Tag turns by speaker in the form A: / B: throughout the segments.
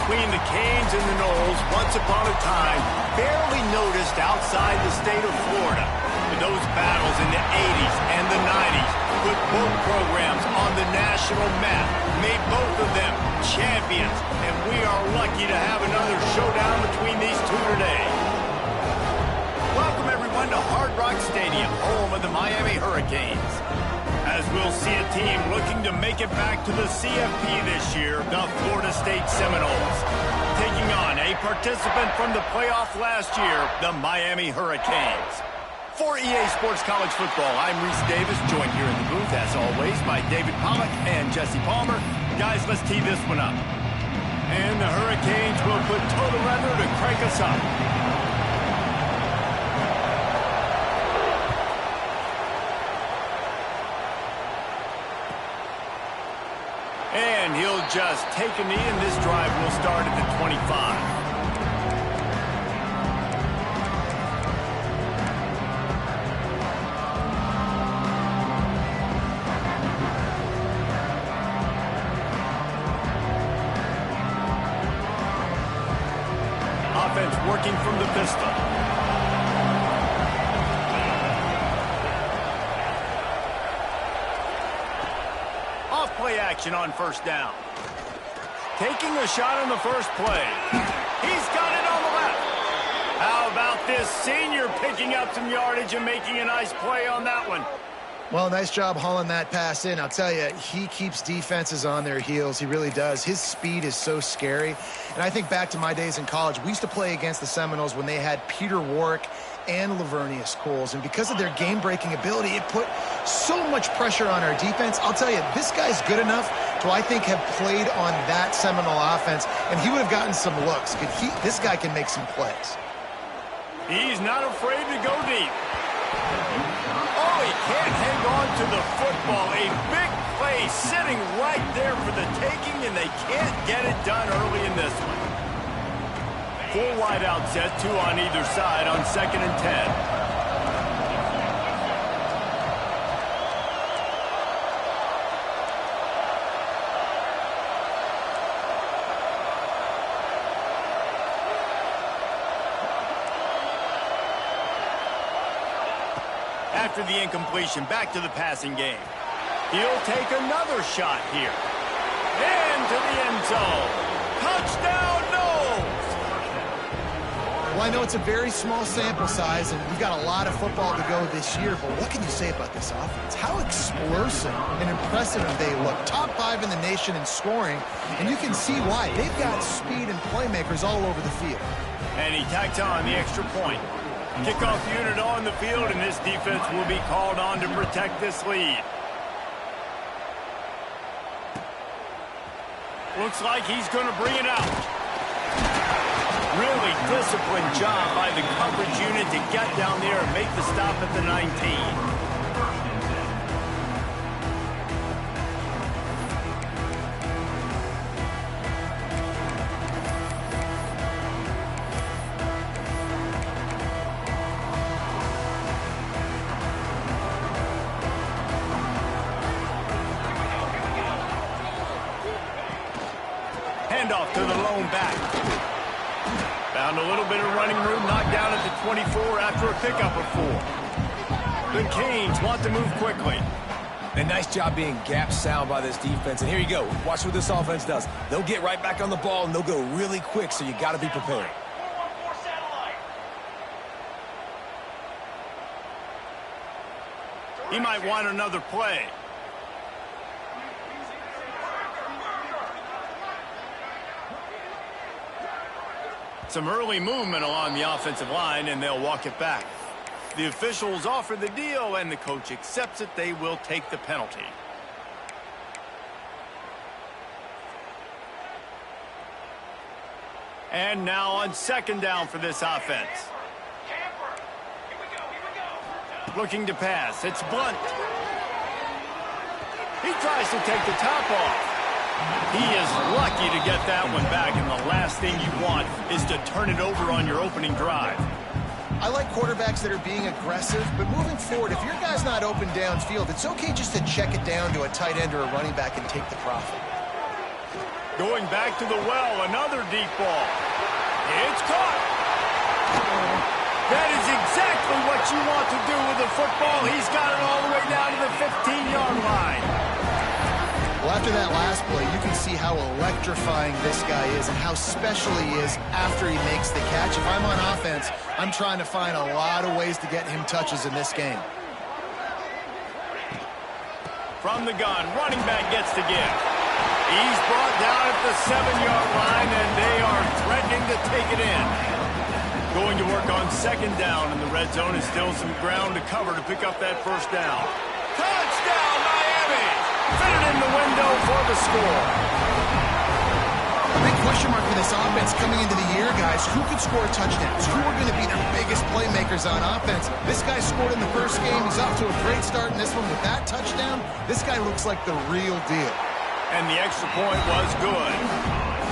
A: between the Canes and the Noles, once upon a time, barely noticed outside the state of Florida. But those battles in the 80s and the 90s put both programs on the national map, made both of them champions, and we are lucky to have another showdown between these two today. Welcome, everyone, to Hard Rock Stadium, home of the Miami Hurricanes. As we'll see a team looking to make it back to the CFP this year, the Florida State Seminoles. Taking on a participant from the playoff last year, the Miami Hurricanes. For EA Sports College Football, I'm Reese Davis, joined here in the booth, as always, by David Pollack and Jesse Palmer. Guys, let's tee this one up. And the Hurricanes will put total weather to crank us up. And he'll just take a knee, and this drive will start at the 25. Offense working from the pistol. Off-play action on first down. Taking a shot on the first play. He's got it on the left. How about this senior picking up some yardage and making a nice play on that one?
B: Well, nice job hauling that pass in. I'll tell you, he keeps defenses on their heels. He really does. His speed is so scary. And I think back to my days in college, we used to play against the Seminoles when they had Peter Warrick and Lavernius Coles. And because of their game-breaking ability, it put so much pressure on our defense. I'll tell you, this guy's good enough to, I think, have played on that Seminole offense, and he would have gotten some looks. This guy can make some plays.
A: He's not afraid to go deep. Oh, he can't hang on to the football. A big play sitting right there for the taking, and they can't get it done early in this one. 4 wide out set, 2 on either side on 2nd and 10. After the incompletion, back to the passing game. He'll take another shot here. And to the end zone. Touchdown, Noles!
B: Well, I know it's a very small sample size, and we've got a lot of football to go this year, but what can you say about this offense? How explosive and impressive they look. Top 5 in the nation in scoring, and you can see why. They've got speed and playmakers all over the field.
A: And he tacks on the extra point. Kickoff unit on the field, and this defense will be called on to protect this lead. Looks like he's going to bring it out. Really disciplined job by the coverage unit to get down there and make the stop at the 19. Handoff to the lone back. Found a little bit of running room, knocked down at the 24 after a pickup of 4. The Canes want to move quickly.
C: A nice job being gap sound by this defense. And here you go. Watch what this offense does. They'll get right back on the ball, and they'll go really quick, so you got to be prepared.
A: He might want another play. Some early movement along the offensive line, and they'll walk it back. The officials offer the deal, and the coach accepts it. They will take the penalty. And now on 2nd down for this offense. Looking to pass. It's Blunt. He tries to take the top off. He is lucky to get that one back, and the last thing you want is to turn it over on your opening drive.
B: I like quarterbacks that are being aggressive, but moving forward, if your guy's not open downfield, it's okay just to check it down to a tight end or a running back and take the profit.
A: Going back to the well, another deep ball. It's caught. That is exactly what you want to do with the football. He's got it all the way down to the 15-yard line.
B: Well, after that last play, you can see how electrifying this guy is and how special he is after he makes the catch. If I'm on offense, I'm trying to find a lot of ways to get him touches in this game.
A: From the gun, running back gets to give. He's brought down at the 7-yard line, and they are threatening to take it in. Going to work on second down, and the red zone is still some ground to cover to pick up that first down. Touchdown, Miami! Fit it in the window for the score.
B: A big question mark for this offense coming into the year, guys. Who could score touchdowns? Who are going to be their biggest playmakers on offense? This guy scored in the first game. He's off to a great start in this one with that touchdown. This guy looks like the real deal.
A: And the extra point was good.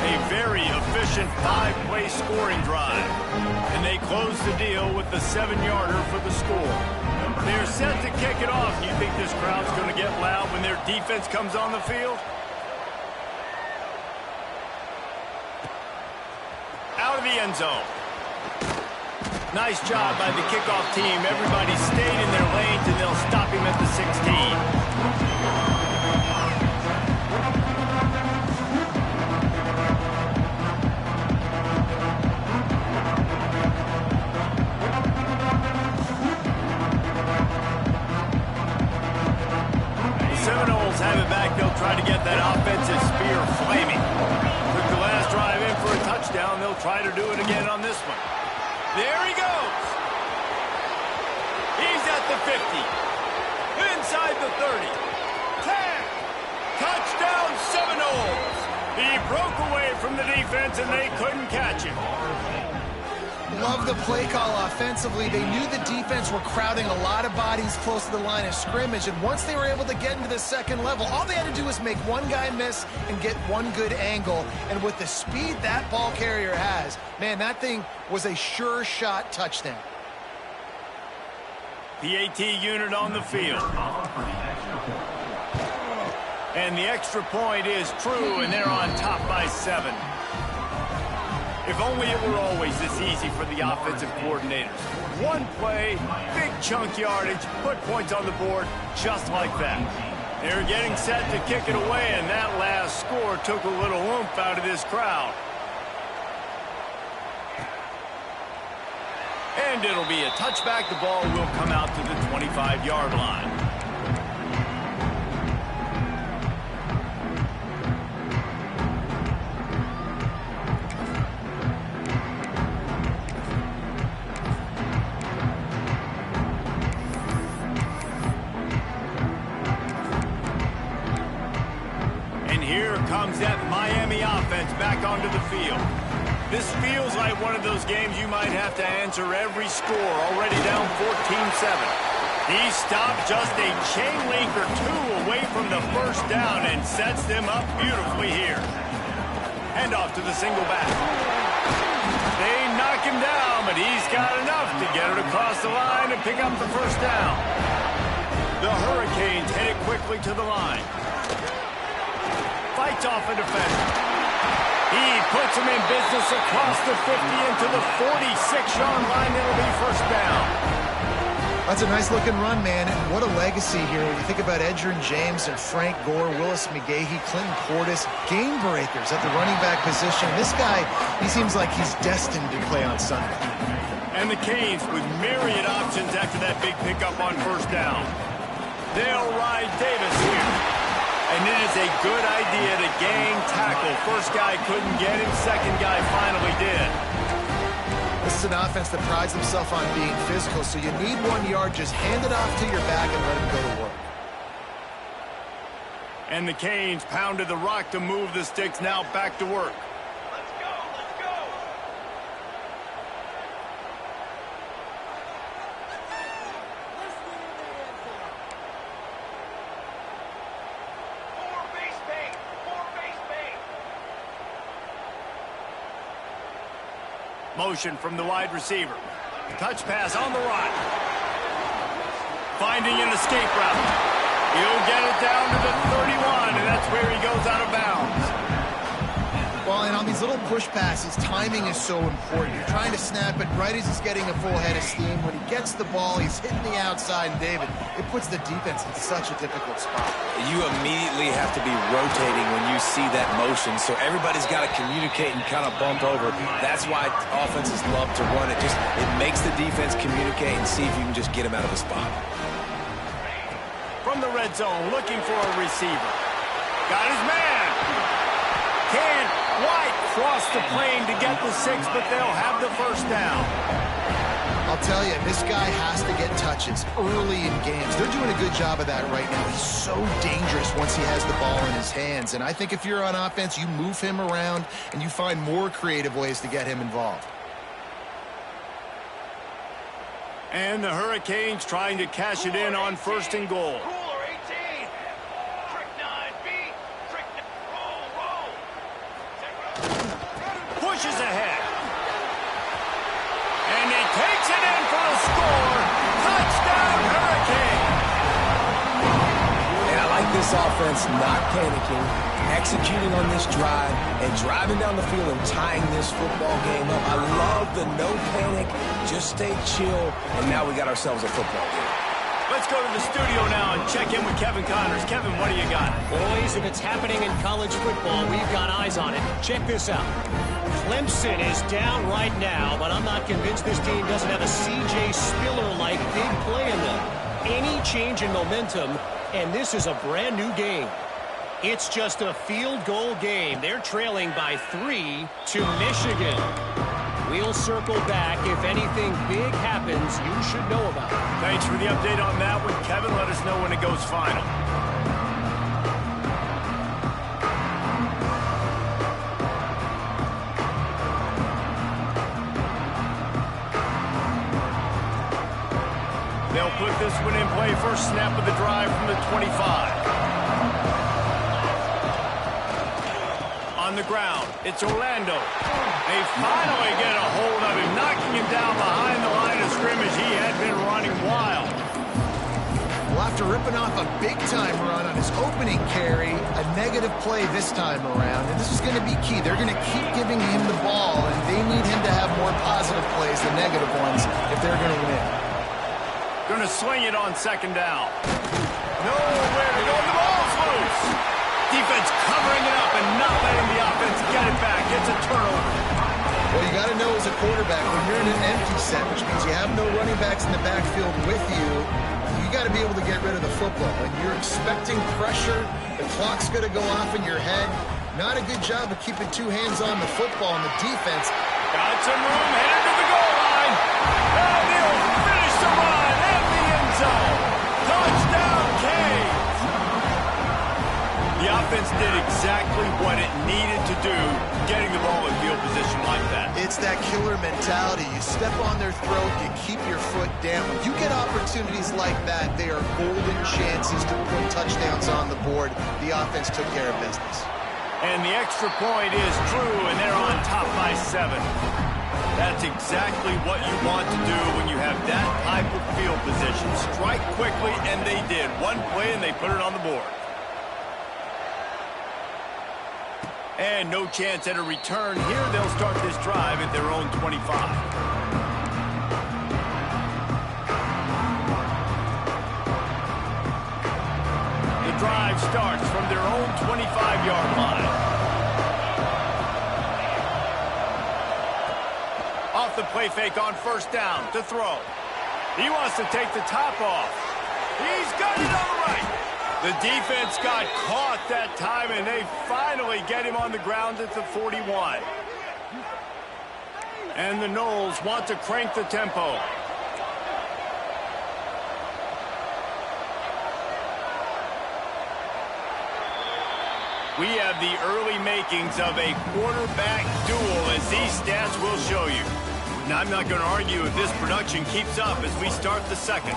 A: A very efficient 5-play scoring drive. And they close the deal with the 7-yarder for the score. They're set to kick it off. Do you think this crowd's going to get loud when their defense comes on the field? Out of the end zone. Nice job by the kickoff team. Everybody stayed in their lanes, and they'll stop him at the 16. 7-0s have it back. They'll try to get that offensive spear flaming. Took the last drive in for a touchdown. They'll try to do it again on this one. There he goes. He's at the 50. Inside the 30. 10. Touchdown, 7-0s. He broke away from the defense, and they couldn't catch him.
B: Love the play call offensively. They knew the defense were crowding a lot of bodies close to the line of scrimmage, and once they were able to get into the second level, all they had to do was make one guy miss and get one good angle. And with the speed that ball carrier has, man, that thing was a sure shot touchdown.
A: PAT unit on the field. And the extra point is true, and they're on top by 7. If only it were always this easy for the offensive coordinators. One play, big chunk yardage, put points on the board just like that. They're getting set to kick it away, and that last score took a little oomph out of this crowd. And it'll be a touchback. The ball will come out to the 25-yard line. Comes that Miami offense back onto the field. This feels like one of those games you might have to answer every score, already down 14-7. He stopped just a chain link or two away from the first down and sets them up beautifully here. Hand off to the single back. They knock him down, but he's got enough to get it across the line and pick up the first down. The Hurricanes head it quickly to the line. Fights off a defender. He puts him in business across the 50 into the 46-yard line. It'll be first down.
B: That's a nice-looking run, man. And what a legacy here. When you think about Edgerrin James and Frank Gore, Willis McGahee, Clinton Portis, game breakers at the running back position. This guy, he seems like he's destined to play on Sunday.
A: And the Canes with myriad options after that big pickup on first down. They'll ride Davis here. And it is a good idea to gang tackle. First guy couldn't get him. Second guy finally did.
B: This is an offense that prides themselves on being physical, so you need 1 yard. Just hand it off to your back and let him go to work.
A: And the Canes pounded the rock to move the sticks. Now back to work.
D: Let's go, let's go.
A: Motion from the wide receiver. Touch pass on the right. Finding an escape route. He'll get it down to the 31, and that's where he goes out of bounds.
B: those little push passes, timing is so important. You're trying to snap it right as he's getting a full head of steam. When he gets the ball, he's hitting the outside, and David, it puts the defense in such a difficult spot.
C: You immediately have to be rotating when you see that motion, so everybody's got to communicate and kind of bump over. That's why offenses love to run it. It makes the defense communicate and see if you can just get him out of the spot.
A: From the red zone, looking for a receiver. Got his man. Can White cross the plane to get the 6, but they'll have the first down.
B: I'll tell you, this guy has to get touches early in games. They're doing a good job of that right now. He's so dangerous once he has the ball in his hands. And I think if you're on offense, you move him around and you find more creative ways to get him involved.
A: And the Hurricanes trying to cash it in on 1st and goal. Pushes ahead. And he takes it in for a score. Touchdown, Hurricane.
C: And I like this offense not panicking, executing on this drive, and driving down the field and tying this football game up. I love the no panic, just stay chill, and now we got ourselves a football game.
A: Let's go to the studio now and check in with Kevin Connors. Kevin, what do you got?
E: Boys, if it's happening in college football, we've got eyes on it. Check this out. Clemson is down right now, but I'm not convinced this team doesn't have a C.J. Spiller-like big play in them. Any change in momentum, and this is a brand new game. It's just a field goal game. They're trailing by 3 to Michigan. We'll circle back. If anything big happens, you should know about it.
A: Thanks for the update on that one, Kevin. Let us know when it goes final. They'll put this one in play. First snap of the drive from the 25. On the ground, it's Orlando. They finally get a hold of him, knocking him down behind the line of scrimmage. He had been running wild.
B: Well, after ripping off a big-time run on his opening carry, a negative play this time around, and this is going to be key. They're going to keep giving him the ball, and they need him to have more positive plays than negative ones if they're going to win.
A: Going to swing it on 2nd down. Nowhere to go. The ball's loose. Defense covering it up and not letting the offense get it back. It's a turnover.
B: Well, you got to know as a quarterback, when you're in an empty set, which means you have no running backs in the backfield with you, you got to be able to get rid of the football. When you're expecting pressure, the clock's going to go off in your head. Not a good job of keeping 2 hands on the football, and the defense
A: Got some room, headed to the goal line. And he'll finish the run in the end zone. Touchdown, Canes. The offense did exactly what it needed to do, getting the ball in field position like that.
B: It's that killer mentality. You step on their throat, you keep your foot down. When you get opportunities like that, they are golden chances to put touchdowns on the board. The offense took care of business.
A: And the extra point is true, and they're on top by 7. That's exactly what you want to do when you have that type of field position. Strike quickly, and they did. One play, and they put it on the board. And no chance at a return here. They'll start this drive at their own 25. The drive starts from their own 25-yard line. Off the play fake on 1st down to throw. He wants to take the top off. He's got it on the right. The defense got caught that time, and they finally get him on the ground at the 41. And the Noles want to crank the tempo. We have the early makings of a quarterback duel, as these stats will show you. Now, I'm not going to argue if this production keeps up as we start the second.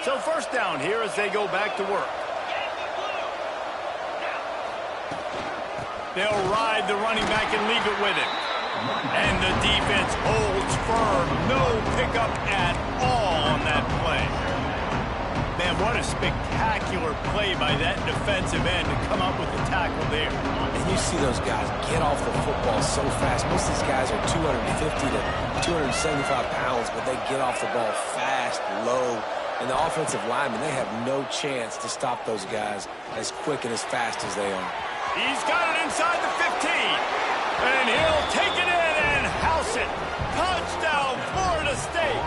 A: So 1st down here as they go back to work. They'll ride the running back and leave it with him. And the defense holds firm. No pickup at all on that play. Man, what a spectacular play by that defensive end to come up with the tackle there.
C: And you see those guys get off the football so fast. Most of these guys are 250 to 275 pounds, but they get off the ball fast, low. And the offensive linemen, they have no chance to stop those guys as quick and as fast as they are.
A: He's got it inside the 15. And he'll take it in and house it. Touchdown, Florida State.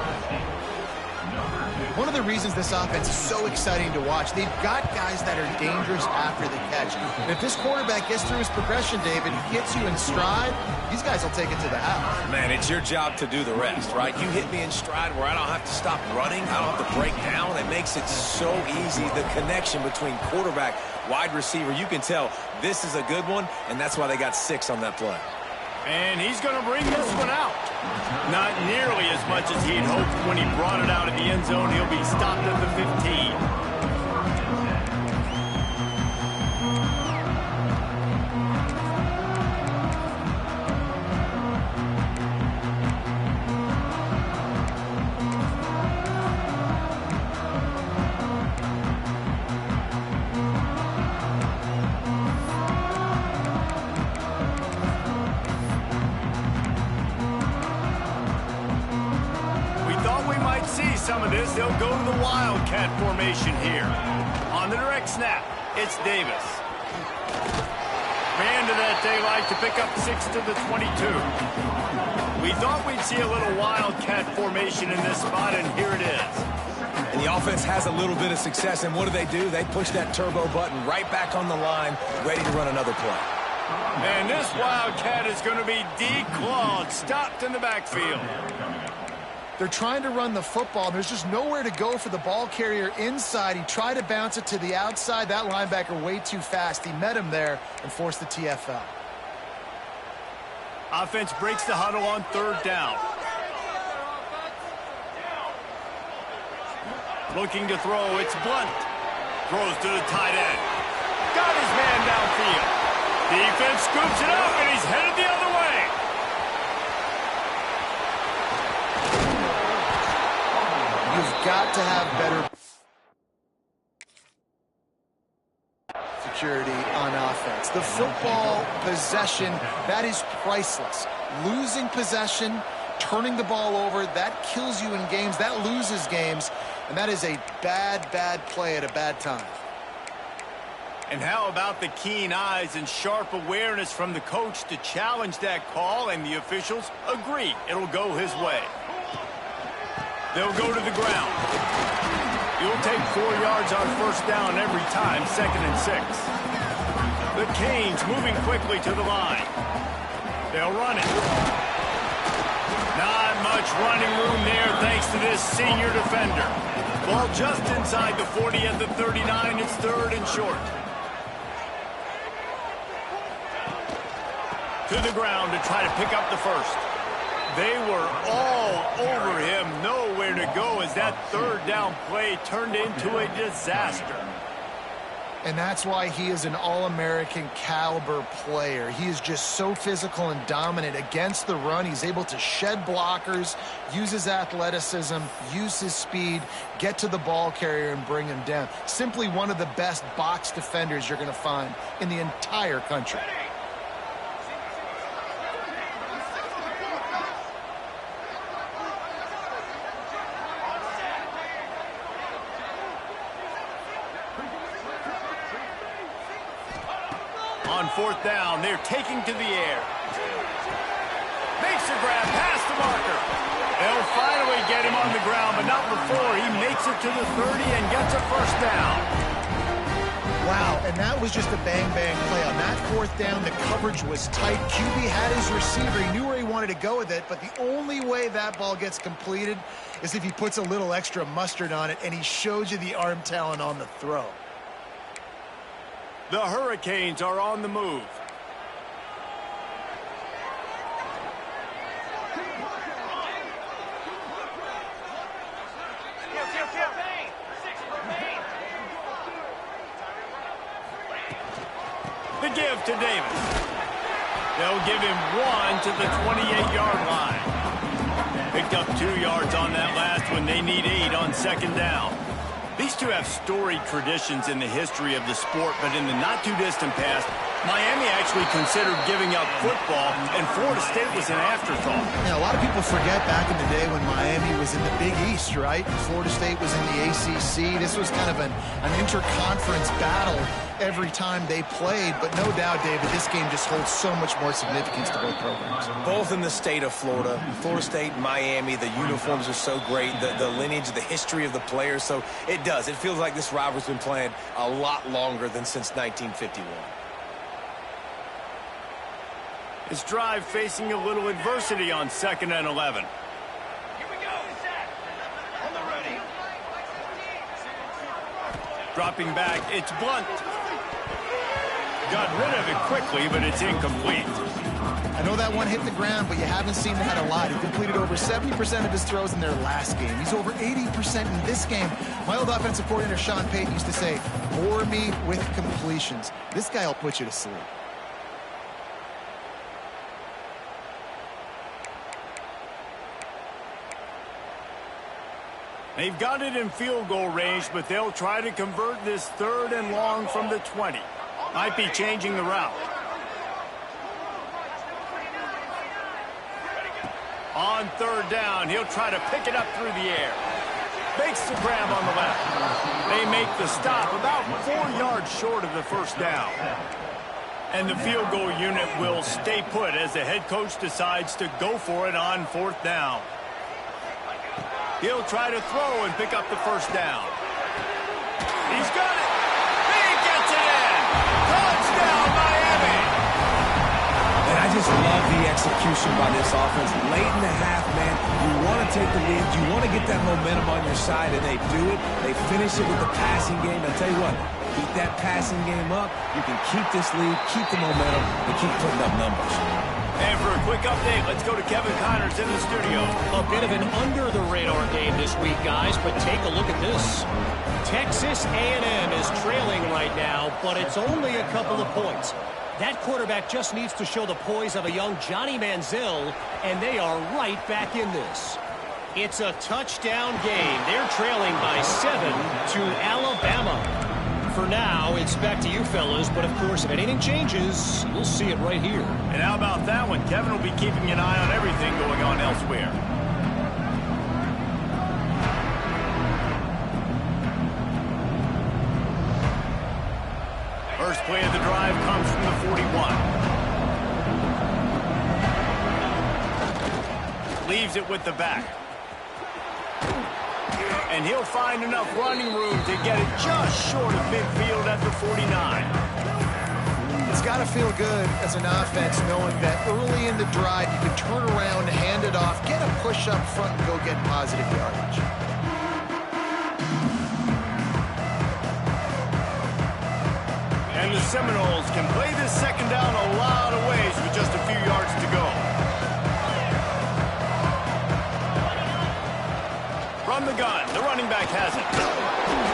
B: One of the reasons this offense is so exciting to watch, they've got guys that are dangerous after the catch. And if this quarterback gets through his progression, David, hits you in stride, these guys will take it to the house.
C: Man, it's your job to do the rest, right? You hit me in stride where I don't have to stop running. I don't have to break down. It makes it so easy. The connection between quarterback, wide receiver, you can tell this is a good one, and that's why they got 6 on that play.
A: And he's going to bring this one out. Not nearly as much as he'd hoped when he brought it out of the end zone. He'll be stopped at the 15. Some of this, they'll go to the Wildcat formation here. On the direct snap, it's Davis. Ran to that daylight to pick up 6 to the 22. We thought we'd see a little Wildcat formation in this spot, and here it is.
C: And the offense has a little bit of success, and what do? They push that turbo button right back on the line, ready to run another play.
A: And this Wildcat is going to be declawed, stopped in the backfield.
B: They're trying to run the football. There's just nowhere to go for the ball carrier inside. He tried to bounce it to the outside. That linebacker way too fast. He met him there and forced the TFL.
A: Offense breaks the huddle on 3rd down. Looking to throw. It's Blunt. Throws to the tight end. Got his man downfield. Defense scoops it up, and he's headed the other way.
B: You've got to have better security on offense. The football possession, that is priceless. Losing possession, turning the ball over, that kills you in games, that loses games, and that is a bad, bad play at a bad time.
A: And how about the keen eyes and sharp awareness from the coach to challenge that call, and the officials agree it'll go his way. They'll go to the ground. You'll take 4 yards on 1st down every time, 2nd and 6. The Canes moving quickly to the line. They'll run it. Not much running room there thanks to this senior defender. Ball just inside the 40 at the 39. It's 3rd and short. To the ground to try to pick up the 1st. They were all over him, nowhere to go as that 3rd down play turned into a disaster.
B: And that's why he is an All-American caliber player. He is just so physical and dominant against the run. He's able to shed blockers, use his athleticism, use his speed, get to the ball carrier and bring him down. Simply one of the best box defenders you're going to find in the entire country.
A: On 4th down, they're taking to the air. Makes a grab past the marker. They'll finally get him on the ground, but not before he makes it to the 30 and gets a 1st down.
B: Wow, and that was just a bang-bang play. On that 4th down, the coverage was tight. QB had his receiver. He knew where he wanted to go with it, but the only way that ball gets completed is if he puts a little extra mustard on it, and he showed you the arm talent on the throw.
A: The Hurricanes are on the move. The give to Davis. They'll give him 1 to the 28-yard line. Picked up 2 yards on that last one. They need 8 on second down. These two have storied traditions in the history of the sport, but in the not-too-distant past, Miami actually considered giving up football, and Florida State was an afterthought.
B: Yeah, a lot of people forget back in the day when Miami was in the Big East, right? Florida State was in the ACC. This was kind of an interconference battle every time they played, but no doubt, David, this game just holds so much more significance to both programs.
C: Both in the state of Florida. Florida State, Miami, the uniforms are so great, the lineage, the history of the players, so it does. It feels like this rivalry's been playing a lot longer than since 1951.
A: This drive facing a little adversity on 2nd and 11.
D: Here we go. On the ready.
A: Dropping back, it's Blunt. Got rid of it quickly, but it's incomplete.
B: I know that one hit the ground, but you haven't seen that a lot. He completed over 70% of his throws in their last game. He's over 80% in this game. My old offensive coordinator, Sean Payton, used to say, bore me with completions. This guy will put you to sleep.
A: They've got it in field goal range, but they'll try to convert this 3rd and long from the 20. Might be changing the route. On 3rd down, he'll try to pick it up through the air. Makes the grab on the left. They make the stop about 4 yards short of the 1st down. And the field goal unit will stay put as the head coach decides to go for it on 4th down. He'll try to throw and pick up the 1st down. He's got it. He gets it in. Touchdown, Miami.
C: And I just love the execution by this offense. Late in the half, man, you want to take the lead. You want to get that momentum on your side, and they do it. They finish it with the passing game. I'll tell you what, keep that passing game up. You can keep this lead, keep the momentum, and keep putting up numbers.
A: And for a quick update, let's go to Kevin Connors in the studio.
E: A bit of an under-the-radar game this week, guys, but take a look at this. Texas A&M is trailing right now, but it's only a couple of points. That quarterback just needs to show the poise of a young Johnny Manziel, and they are right back in this. It's a touchdown game. They're trailing by 7 to Alabama. For now, it's back to you fellas, but of course, if anything changes, we'll see it right here.
A: And how about that one? Kevin will be keeping an eye on everything going on elsewhere. First play of the drive comes from the 41. Leaves it with the back. And he'll find enough running room to get it just short of midfield at the 49.
B: It's got to feel good as an offense knowing that early in the drive you can turn around, hand it off, get a push up front, and go get positive yardage.
A: And the Seminoles can play this 2nd down a lot of ways with just a few yards to go. From the gun, the running back has it.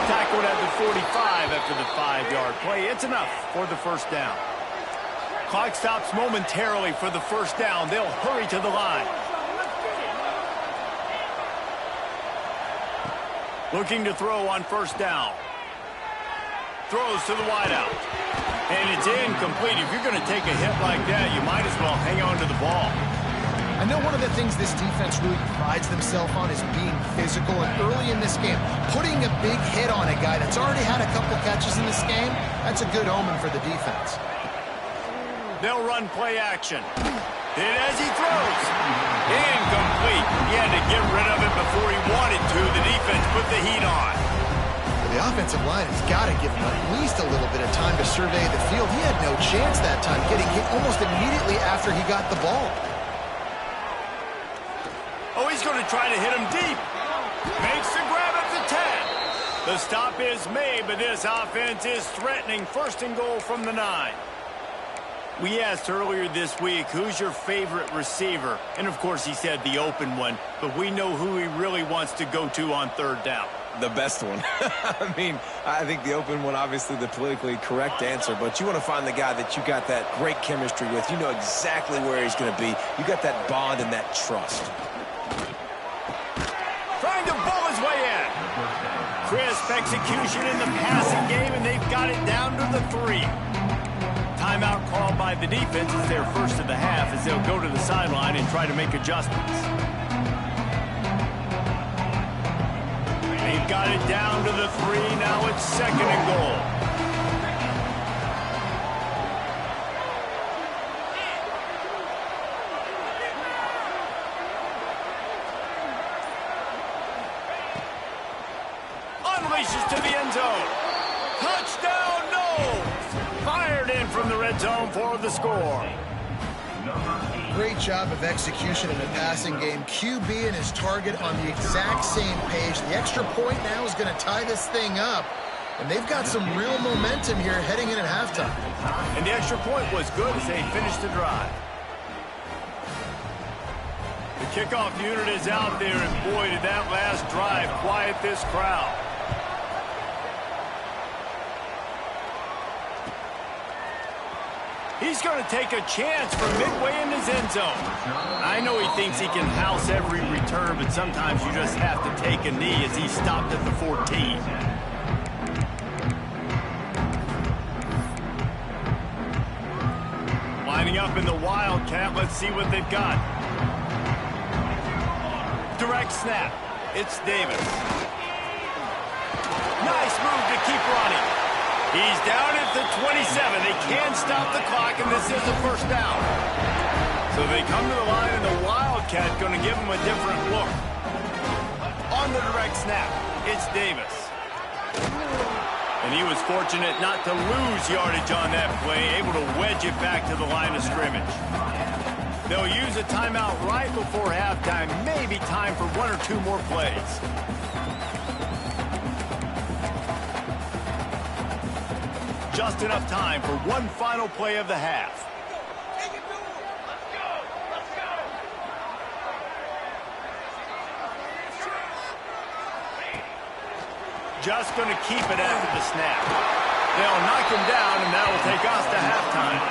A: Tackled at the 45 after the 5-yard play. It's enough for the 1st down. Clock stops momentarily for the 1st down. They'll hurry to the line. Looking to throw on 1st down. Throws to the wideout. And it's incomplete. If you're going to take a hit like that, you might as well hang on to the ball.
B: I know one of the things this defense really prides themselves on is being physical, and early in this game, putting a big hit on a guy that's already had a couple catches in this game, that's a good omen for the defense.
A: They'll run play action. Hit as he throws. Incomplete. He had to get rid of it before he wanted to. The defense put the heat on.
B: The offensive line has got to give him at least a little bit of time to survey the field. He had no chance that time, getting hit almost immediately after he got the ball.
A: Oh, he's going to try to hit him deep. Makes the grab at the 10. The stop is made, but this offense is threatening 1st and goal from the 9. We asked earlier this week, who's your favorite receiver? And, of course, he said the open one, but we know who he really wants to go to on 3rd down.
C: The best one. I mean, I think the open one, obviously the politically correct answer, but you want to find the guy that you got that great chemistry with. You know exactly where he's going to be. You got that bond and that trust.
A: Trying to bowl his way in. Crisp execution in the passing game, and they've got it down to the 3. Timeout called by the defense. It's their first of the half as they'll go to the sideline and try to make adjustments. They've got it down to the 3. Now it's 2nd and goal. Unleashes to the end zone. Touchdown, no! Fired in from the red zone for the score.
B: Great job of execution in the passing game. QB and his target on the exact same page. The extra point now is going to tie this thing up. And they've got some real momentum here heading in at halftime.
A: And the extra point was good as they finished the drive. The kickoff unit is out there, and boy, did that last drive quiet this crowd. He's going to take a chance from midway in his end zone. I know he thinks he can house every return, but sometimes you just have to take a knee as he stopped at the 14. Lining up in the Wildcat. Let's see what they've got. Direct snap. It's Davis. Nice move to keep running. He's down at the 27. They can't stop the clock, and this is a first down. So they come to the line, and the Wildcat going to give him a different look. On the direct snap, it's Davis. And he was fortunate not to lose yardage on that play, able to wedge it back to the line of scrimmage. They'll use a timeout right before halftime, maybe time for 1 or 2 more plays. Just enough time for one final play of the half. Just going to keep it after the snap. They'll knock him down, and that will take us to halftime.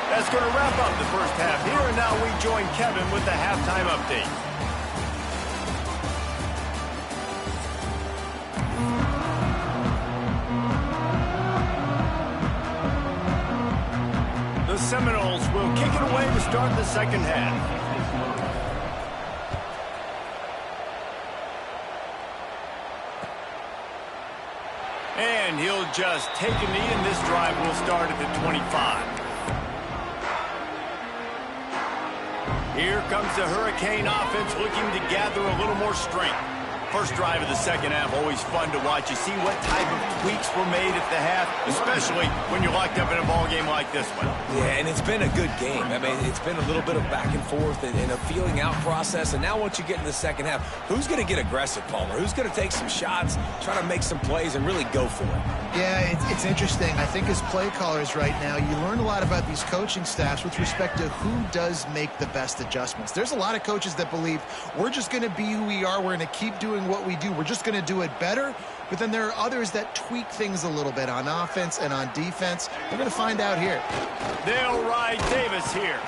A: That's going to wrap up the first half here, and now we join Kevin with the halftime update. The Seminoles will kick it away to start the second half. And he'll just take a knee, and this drive will start at the 25. Here comes the Hurricane offense looking to gather a little more strength. First drive of the second half, always fun to watch. You see what type of tweaks were made at the half, especially when you're locked up in a ball game like this one.
C: Yeah, and it's been a good game. I mean, it's been a little bit of back and forth and a feeling out process. And now once you get in the second half, who's going to get aggressive, Palmer? Who's going to take some shots, try to make some plays, and really go for it?
B: Yeah, it's interesting. I think as play callers right now, you learn a lot about these coaching staffs with respect to who does make the best adjustments. There's a lot of coaches that believe we're just going to be who we are. We're going to keep doing what we do. We're just going to do it better. But then there are others that tweak things a little bit on offense and on defense. We're going to find out here.
A: They'll ride Davis here.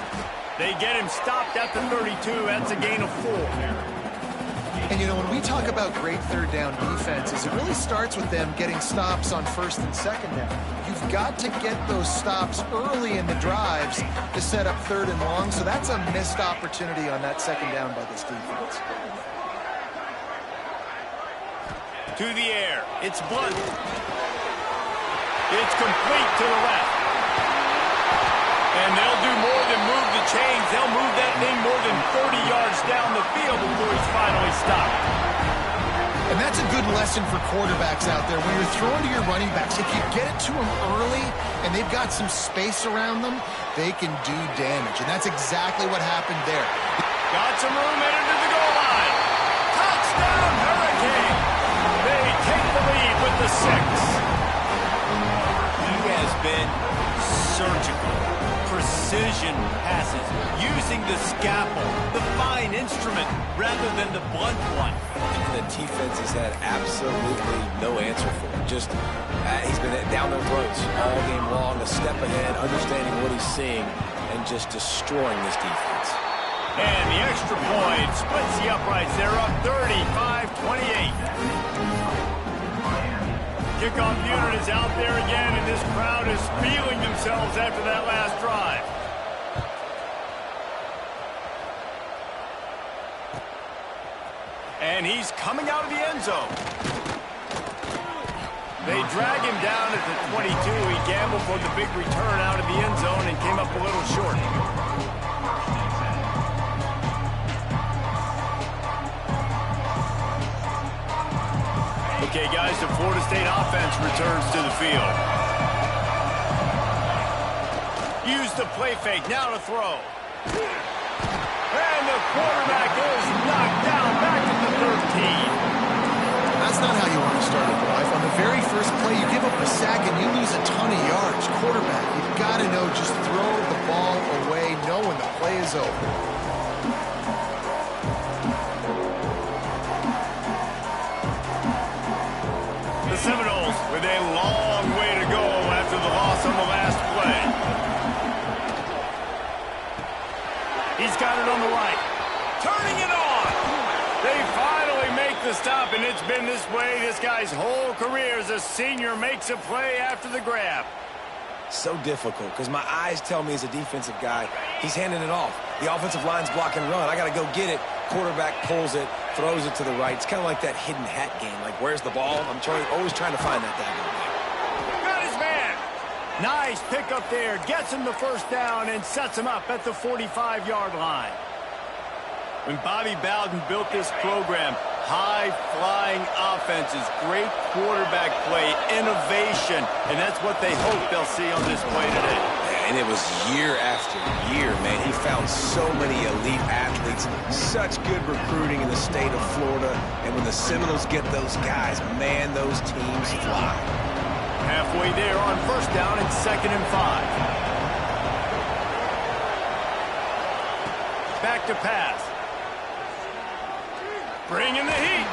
A: They get him stopped at the 32. That's a gain of 4.
B: And, you know, when we talk about great third down defenses, it really starts with them getting stops on first and second down. You've got to get those stops early in the drives to set up third and long. So that's a missed opportunity on that second down by this defense.
A: To the air. It's Blunt. It's complete to the left. And they'll do more than move the chains. They'll move that thing more than 30 yards down the field before he's finally stopped.
B: And that's a good lesson for quarterbacks out there. When you're throwing to your running backs, if you get it to them early and they've got some space around them, they can do damage. And that's exactly what happened there.
A: Got some room headed to the goal line. Touchdown, Hurricane. They take the lead with the 6. He has been surgical. precision passes, using the scalpel, the fine instrument, rather than the blunt one.
C: The defense has had absolutely no answer for him. Just, he's been down their throats all game long, a step ahead, understanding what he's seeing, and just destroying this defense.
A: And the extra point splits the uprights. They're up 35-28. Kickoff unit is out there again, and this crowd is feeling themselves after that last drive. And he's coming out of the end zone. They drag him down at the 22. He gambled for the big return out of the end zone and came up a little short. Okay, guys, the Florida State offense returns to the field. Use the play fake, now to throw. And the quarterback is knocked down back at the 13.
B: That's not how you want to start a drive. On the very first play, you give up a sack and you lose a ton of yards. Quarterback, you've got to know, just throw the ball away, know when the play is over.
A: Seminoles with a long way to go after the loss on the last play. He's got it on the right. Turning it on. They finally make the stop, and it's been this way this guy's whole career as a senior makes a play after the grab.
C: So difficult because my eyes tell me as a defensive guy, he's handing it off. The offensive line's block and run. I got to go get it. Quarterback pulls it, throws it to the right. It's kind of like that hidden hat game. Like, where's the ball? I'm always trying to find that daggone thing.
A: Got his man. Nice pickup there. Gets him the first down and sets him up at the 45-yard line. When Bobby Bowden built this program, high-flying offenses, great quarterback play, innovation, and that's what they hope they'll see on display today.
C: And it was year after year, man. He found so many elite athletes, such good recruiting in the state of Florida, and when the Seminoles get those guys, man, those teams fly.
A: Halfway there on first down and 2nd and 5. Back to pass. Bringing the heat.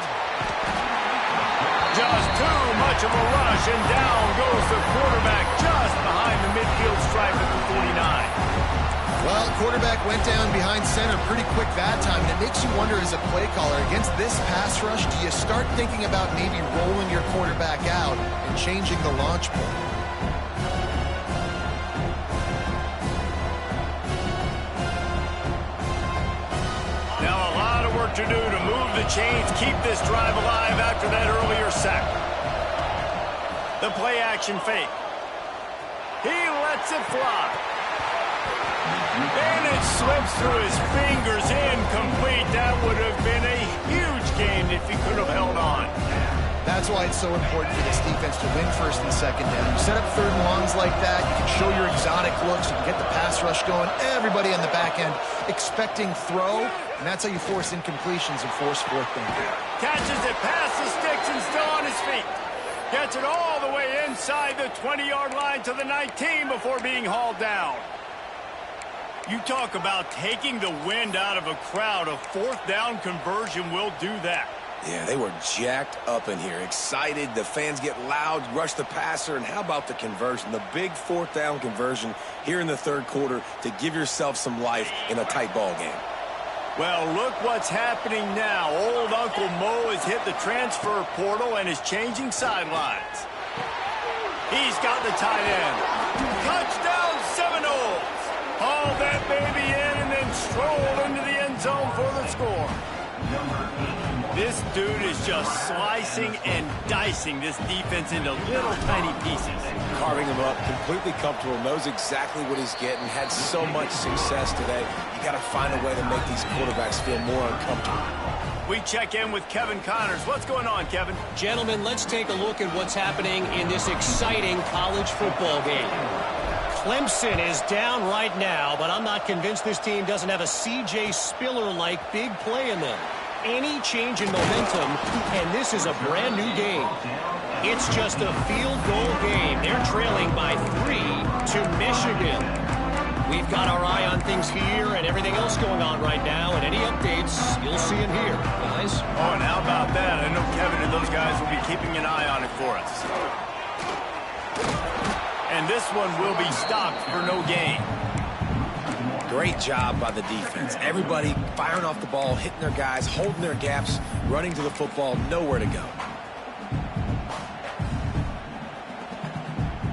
A: Just too much of a rush, and down goes the quarterback just behind the midfield stripe at the 49.
B: Well, quarterback went down behind center pretty quick that time, and it makes you wonder as a play caller, against this pass rush, do you start thinking about maybe rolling your quarterback out and changing the launch point?
A: To do to move the chains, keep this drive alive after that earlier sack. The play action fake. He lets it fly. And it slips through his fingers, incomplete. That would have been a huge gain if he could have held on.
B: That's why it's so important for this defense to win 1st and 2nd down. You set up 3rd and longs like that, you can show your exotic looks, you can get the pass rush going, everybody on the back end expecting throw, and that's how you force incompletions and force 4th down.
A: Catches it past the sticks and still on his feet. Gets it all the way inside the 20-yard line to the 19 before being hauled down. You talk about taking the wind out of a crowd. A 4th down conversion will do that.
C: Yeah, they were jacked up in here, excited. The fans get loud, rush the passer, and how about the conversion? The big 4th down conversion here in the 3rd quarter to give yourself some life in a tight ball game.
A: Well, look what's happening now. Old Uncle Mo has hit the transfer portal and is changing sidelines. He's got the tight end. Touchdown Seminoles! Haul that baby in and then stroll into the end zone for the score. This dude is just slicing and dicing this defense into little tiny pieces.
C: Carving him up, completely comfortable, knows exactly what he's getting, had so much success today. You got to find a way to make these quarterbacks feel more uncomfortable.
A: We check in with Kevin Connors. What's going on, Kevin?
E: Gentlemen, let's take a look at what's happening in this exciting college football game. Clemson is down right now, but I'm not convinced this team doesn't have a C.J. Spiller-like big play in them. Any change in momentum, and this is a brand new game. It's just a field goal game. They're trailing by 3 to Michigan. We've got our eye on things here and everything else going on right now, and any updates, you'll see them here, guys.
A: Oh, and how about that? I know Kevin and those guys will be keeping an eye on it for us. And this one will be stopped for no gain.
C: Great job by the defense. Everybody firing off the ball, hitting their guys, holding their gaps, running to the football, nowhere to go.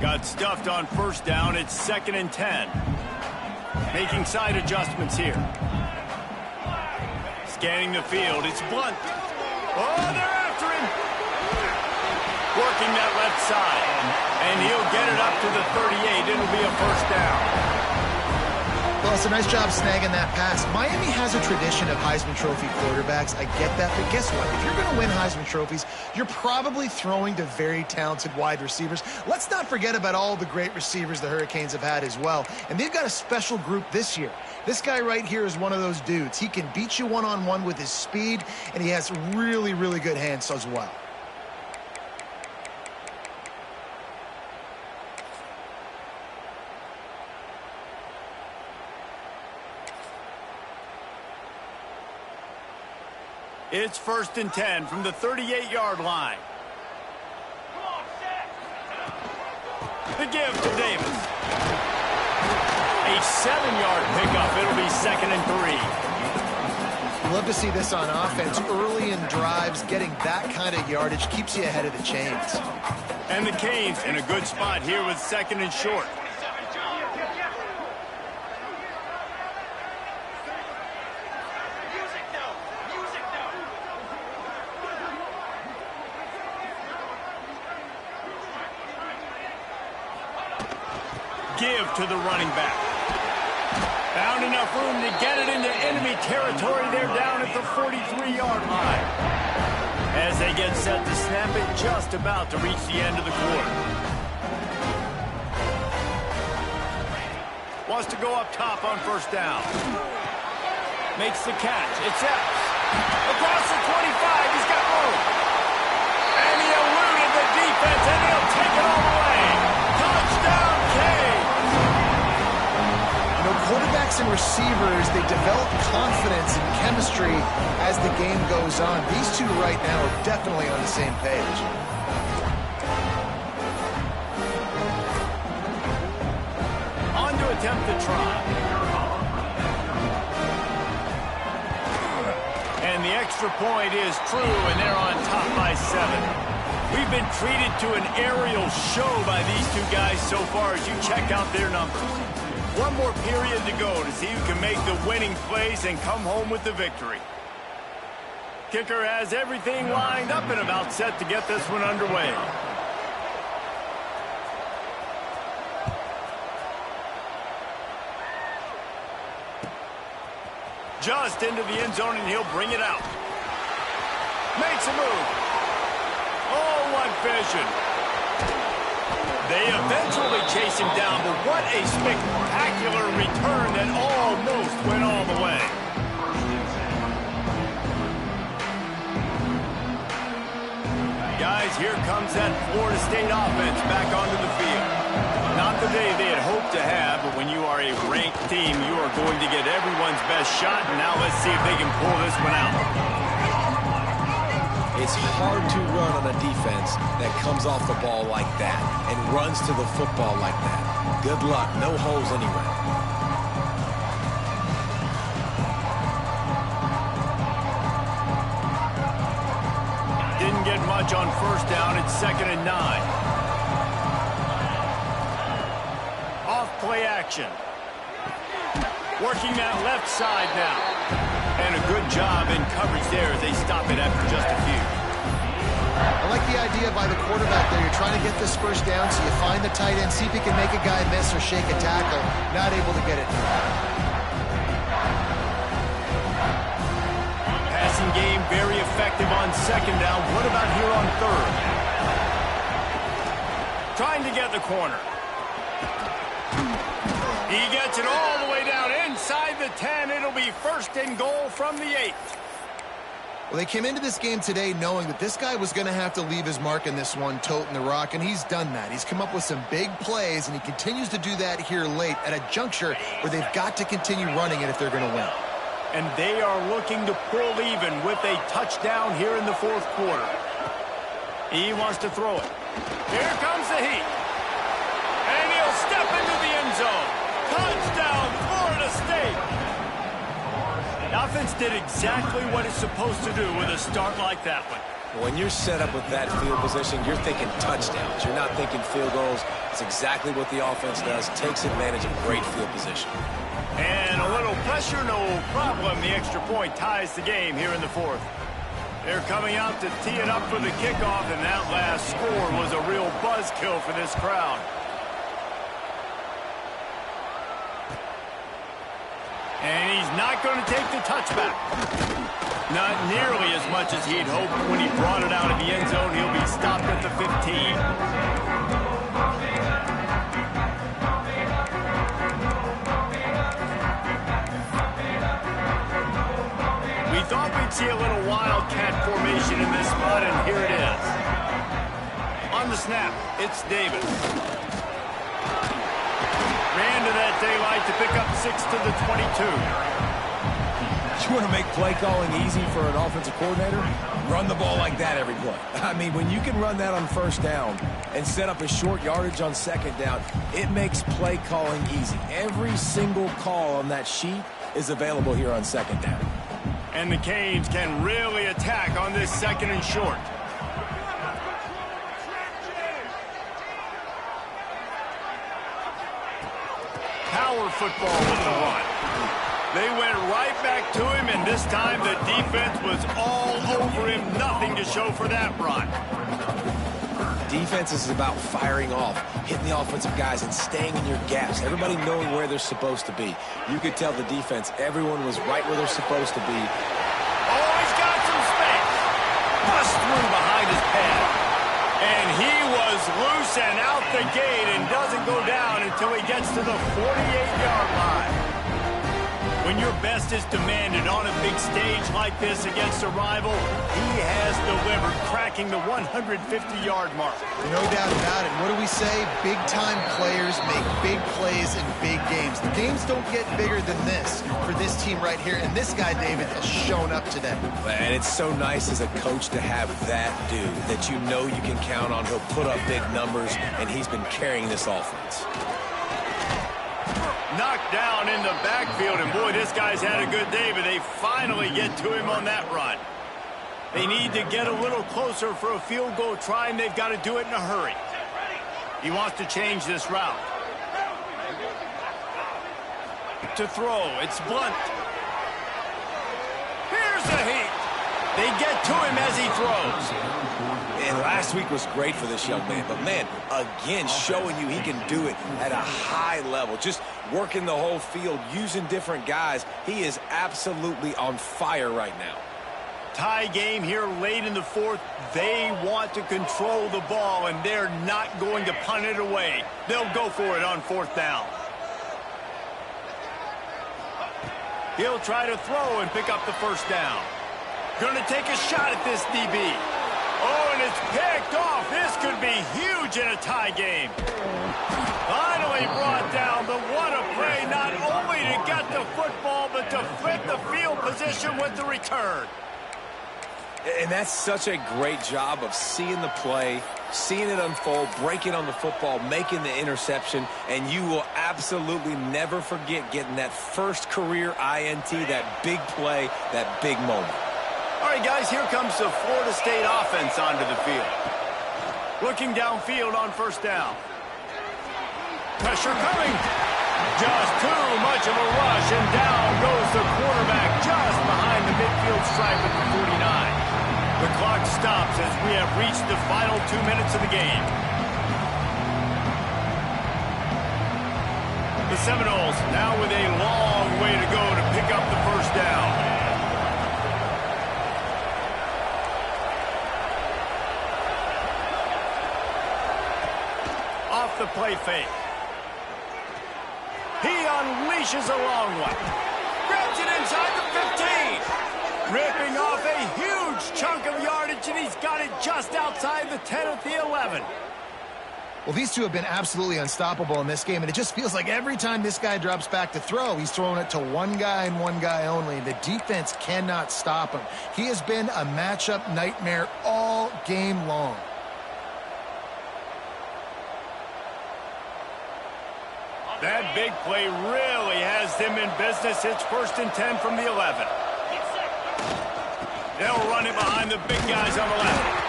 A: Got stuffed on first down. It's 2nd and 10. Making side adjustments here. Scanning the field. It's Blunt. Oh, they're after him. Working that left side. And he'll get it up to the 38. It'll be a first down.
B: Well, it's a nice job snagging that pass. Miami has a tradition of Heisman Trophy quarterbacks. I get that, but guess what? If you're going to win Heisman Trophies, you're probably throwing to very talented wide receivers. Let's not forget about all the great receivers the Hurricanes have had as well. And they've got a special group this year. This guy right here is one of those dudes. He can beat you one-on-one with his speed, and he has really, really good hands as well.
A: It's 1st and 10 from the 38-yard line. The give to Davis. A 7-yard pickup. It'll be 2nd and 3.
B: Love to see this on offense. Early in drives, getting that kind of yardage keeps you ahead of the chains.
A: And the Canes in a good spot here with 2nd and short. Give to the running back. Found enough room to get it into enemy territory. They're down at the 43-yard line. As they get set to snap it, just about to reach the end of the quarter. Wants to go up top on first down. Makes the catch. It's Epps. Across the 25. He's got room. And he eluded the defense, and he'll take it all the way. Touchdown, Canes.
B: Quarterbacks and receivers, they develop confidence and chemistry as the game goes on. These two right now are definitely on the same page.
A: On to attempt the try. And the extra point is true, and they're on top by 7. We've been treated to an aerial show by these two guys so far as you check out their numbers. One more period to go to see who can make the winning plays and come home with the victory. Kicker has everything lined up and about set to get this one underway. Just into the end zone, and he'll bring it out. Makes a move. Oh, what vision. They eventually chase him down, but what a spectacular return that almost went all the way. Guys, here comes that Florida State offense back onto the field. Not the day they had hoped to have, but when you are a ranked team, you are going to get everyone's best shot, and now let's see if they can pull this one out.
C: It's hard to run on a defense that comes off the ball like that and runs to the football like that. Good luck. No holes anywhere.
A: Didn't get much on first down. It's 2nd and 9. Off play action. Working that left side now. And a good job in coverage there as they stop it after just a few.
B: I like the idea by the quarterback there. You're trying to get this first down, so you find the tight end, see if he can make a guy miss or shake a tackle. Not able to get it.
A: Passing game very effective on 2nd down. What about here on 3rd? Trying to get the corner. He gets it all the way down inside the 10. It'll be 1st and goal from the 8.
B: Well, they came into this game today knowing that this guy was going to have to leave his mark in this one, toting the rock, and he's done that. He's come up with some big plays, and he continues to do that here late at a juncture where they've got to continue running it if they're going to win.
A: And they are looking to pull even with a touchdown here in the fourth quarter. He wants to throw it. Here comes the heat. And he'll step into the end zone. Touchdown, Florida State. The offense did exactly what it's supposed to do with a start like that one.
C: When you're set up with that field position, you're thinking touchdowns. You're not thinking field goals. It's exactly what the offense does. Takes advantage of great field position.
A: And a little pressure, no problem. The extra point ties the game here in the fourth. They're coming out to tee it up for the kickoff, and that last score was a real buzzkill for this crowd. And he's not going to take the touchback. Not nearly as much as he'd hoped when he brought it out of the end zone. He'll be stopped at the 15. We thought we'd see a little wildcat formation in this spot, and here it is. On the snap, it's Davis. Ran to that daylight to pick up 6 to the 22.
C: You want to make play calling easy for an offensive coordinator? Run the ball like that every play. I mean, when you can run that on first down and set up a short yardage on second down, it makes play calling easy. Every single call on that sheet is available here on second down.
A: And the Canes can really attack on this second and short. Power football with the run. They went right back to him, and this time the defense was all over him. Nothing to show for that run.
C: Defense is about firing off, hitting the offensive guys, and staying in your gaps. Everybody knowing where they're supposed to be. You could tell the defense, everyone was right where they're supposed to be.
A: Oh, he's got some space. Bust through behind his pad. And he was loose and out the gate and doesn't go down until he gets to the 48-yard line. When your best is demanded on a big stage like this against a rival, he has delivered, cracking the 150-yard mark.
B: No doubt about it. What do we say? Big-time players make big plays in big games. The games don't get bigger than this for this team right here, and this guy, David, has shown up today.
C: And it's so nice as a coach to have that dude that you know you can count on. He'll put up big numbers, and he's been carrying this offense.
A: Knocked down in the backfield, and boy, this guy's had a good day, but they finally get to him on that run. They need to get a little closer for a field goal try, and they've got to do it in a hurry. He wants to change this route. To throw, it's Blunt. Here's the heat. They get to him as he throws.
C: And last week was great for this young man. But, man, again, showing you he can do it at a high level. Just working the whole field, using different guys. He is absolutely on fire right now.
A: Tie game here late in the fourth. They want to control the ball, and they're not going to punt it away. They'll go for it on fourth down. He'll try to throw and pick up the first down. Going to take a shot at this DB. Oh, and it's picked off. This could be huge in a tie game. Finally brought down, but what a play, not only to get the football, but to flip the field position with the return.
C: And that's such a great job of seeing the play, seeing it unfold, breaking on the football, making the interception, and you will absolutely never forget getting that first career INT, that big play, that big moment.
A: All right, guys, here comes the Florida State offense onto the field. Looking downfield on first down. Pressure coming. Just too much of a rush, and down goes the quarterback just behind the midfield stripe at the 49. The clock stops as we have reached the final 2 minutes of the game. The Seminoles now with a long way to go to pick up the first down. Off the play fake. He unleashes a long one. Grabs it inside the 15. Ripping off a huge chunk of yardage, and he's got it just outside the 10 at the 11.
B: Well, these two have been absolutely unstoppable in this game, and it just feels like every time this guy drops back to throw, he's throwing it to one guy and one guy only. The defense cannot stop him. He has been a matchup nightmare all game long.
A: That big play really has them in business. It's 1st and 10 from the 11. They'll run it behind the big guys on the left.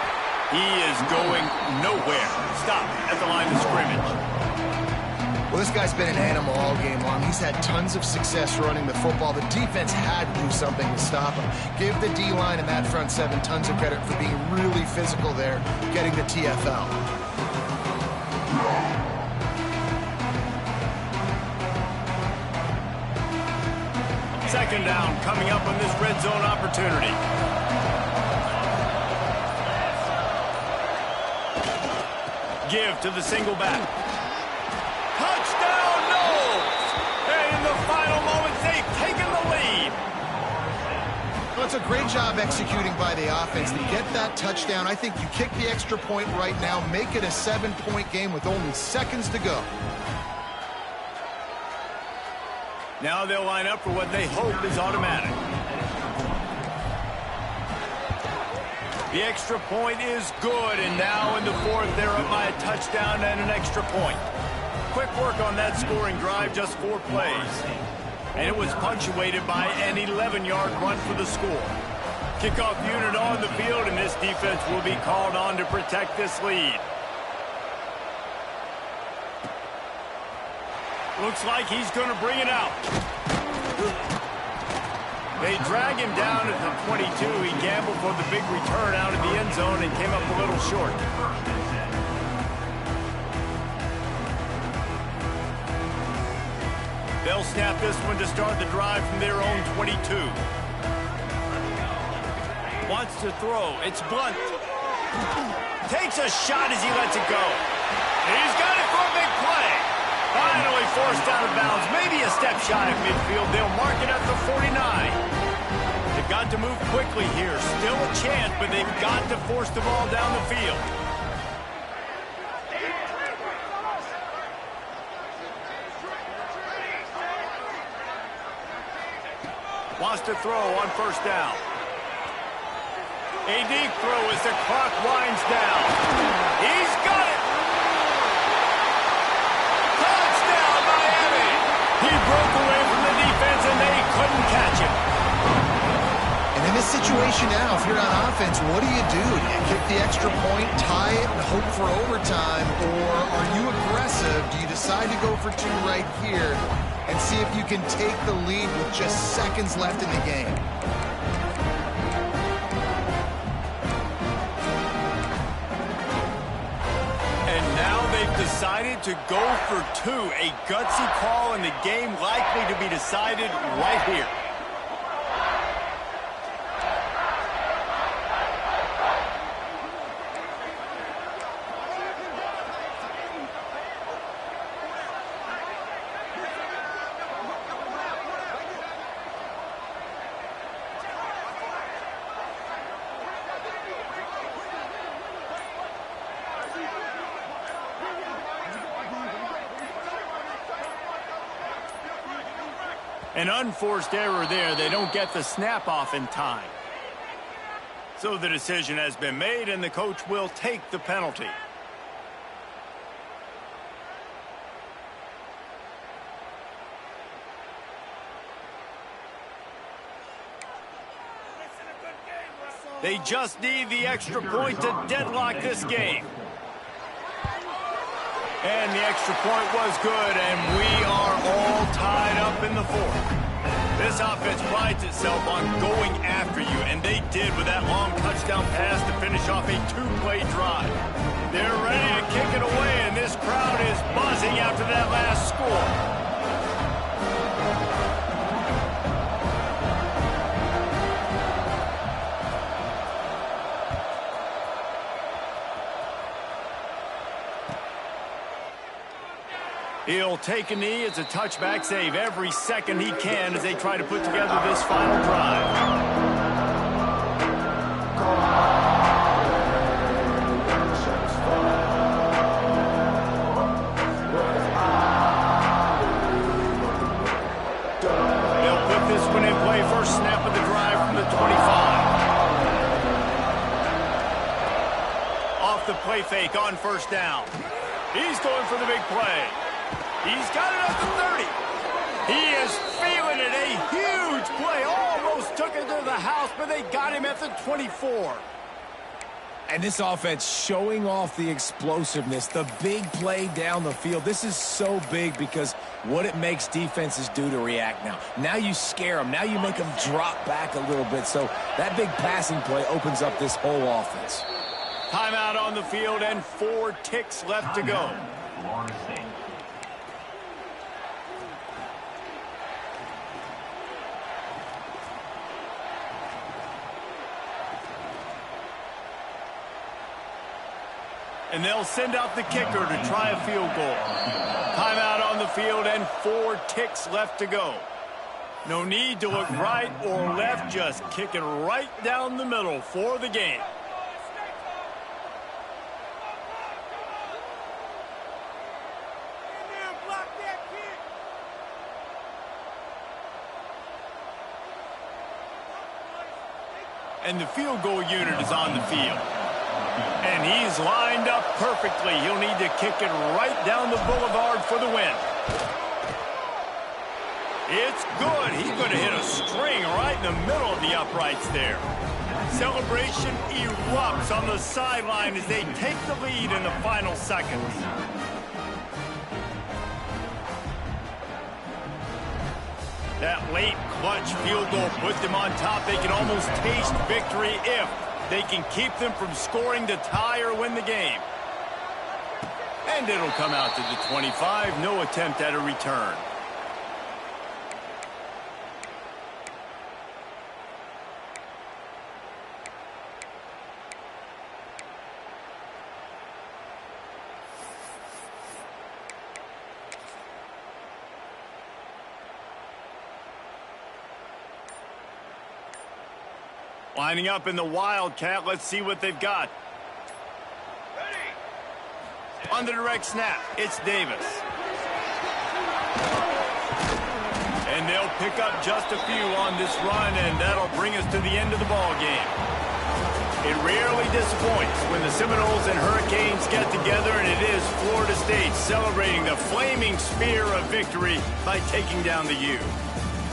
A: He is going nowhere. Stop at the line of scrimmage.
B: Well, this guy's been an animal all game long. He's had tons of success running the football. The defense had to do something to stop him. Give the D-line and that front seven tons of credit for being really physical there, getting the TFL.
A: 2nd down coming up on this red zone opportunity. Give to the single back. Touchdown, no! And in the final moments, they've taken the lead.
B: Well, it's a great job executing by the offense to get that touchdown. I think you kick the extra point right now, make it a 7-point game with only seconds to go.
A: Now they'll line up for what they hope is automatic. The extra point is good, and now in the 4th, they're up by a touchdown and an extra point. Quick work on that scoring drive, just 4 plays. And it was punctuated by an 11-yard run for the score. Kickoff unit on the field, and this defense will be called on to protect this lead. Looks like he's going to bring it out. They drag him down at the 22. He gambled for the big return out of the end zone and came up a little short. They'll snap this one to start the drive from their own 22. Wants to throw. It's Blunt. Takes a shot as he lets it go. He's got it for a big play. Finally forced out of bounds. Maybe a step shy of midfield. They'll mark it at the 49. They've got to move quickly here. Still a chance, but they've got to force the ball down the field. Wants to throw on 1st down. A deep throw as the clock winds down. He's got it. Touchdown, Miami. He broke away from the defense, and they couldn't catch him.
B: And in this situation now, if you're on offense, what do? Do you kick the extra point, tie it, and hope for overtime? Or are you aggressive? Do you decide to go for 2 right here and see if you can take the lead with just seconds left in the game?
A: And now they've decided to go for 2. A gutsy call, and the game likely to be decided right here. An unforced error there. They don't get the snap off in time. So the decision has been made, and the coach will take the penalty. They just need the extra point to deadlock this game. And the extra point was good, and we are all tied up in the 4th. This offense prides itself on going after you, and they did with that long touchdown pass to finish off a 2-play drive. They're ready to kick it away, and this crowd is buzzing after that last score. He'll take a knee. It's a touchback save every second he can as they try to put together this final drive. play, first snap of the drive from the 25. Off the play fake on first down. He's going for the big play. He's got it up to 30. He is feeling it. A huge play. Almost took it to the house, but they got him at the 24.
C: And this offense showing off the explosiveness, the big play down the field. This is so big because what it makes defenses do to react now. Now you scare them. Now you make them drop back a little bit. So that big passing play opens up this whole offense.
A: Timeout on the field and 4 ticks left to go. And they'll send out the kicker to try a field goal. Timeout on the field and 4 ticks left to go. No need to look right or left, just kick it right down the middle for the game. And the field goal unit is on the field. And he's lined up perfectly. He'll need to kick it right down the boulevard for the win. It's good. He's going to hit a string right in the middle of the uprights there. Celebration erupts on the sideline as they take the lead in the final seconds. That late clutch field goal put them on top. They can almost taste victory if they can keep them from scoring to tie or win the game. And it'll come out to the 25. No attempt at a return. Lining up in the Wildcat. Let's see what they've got. On the direct snap, it's Davis. And they'll pick up just a few on this run, and that'll bring us to the end of the ball game. It rarely disappoints when the Seminoles and Hurricanes get together, and it is Florida State celebrating the flaming spear of victory by taking down the U.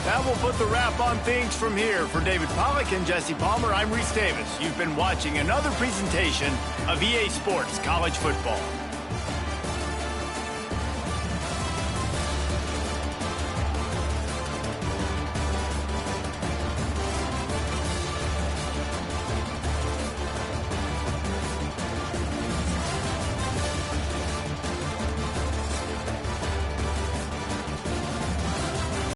A: That will put the wrap on things from here. For David Pollack and Jesse Palmer, I'm Reese Davis. You've been watching another presentation of EA Sports College Football.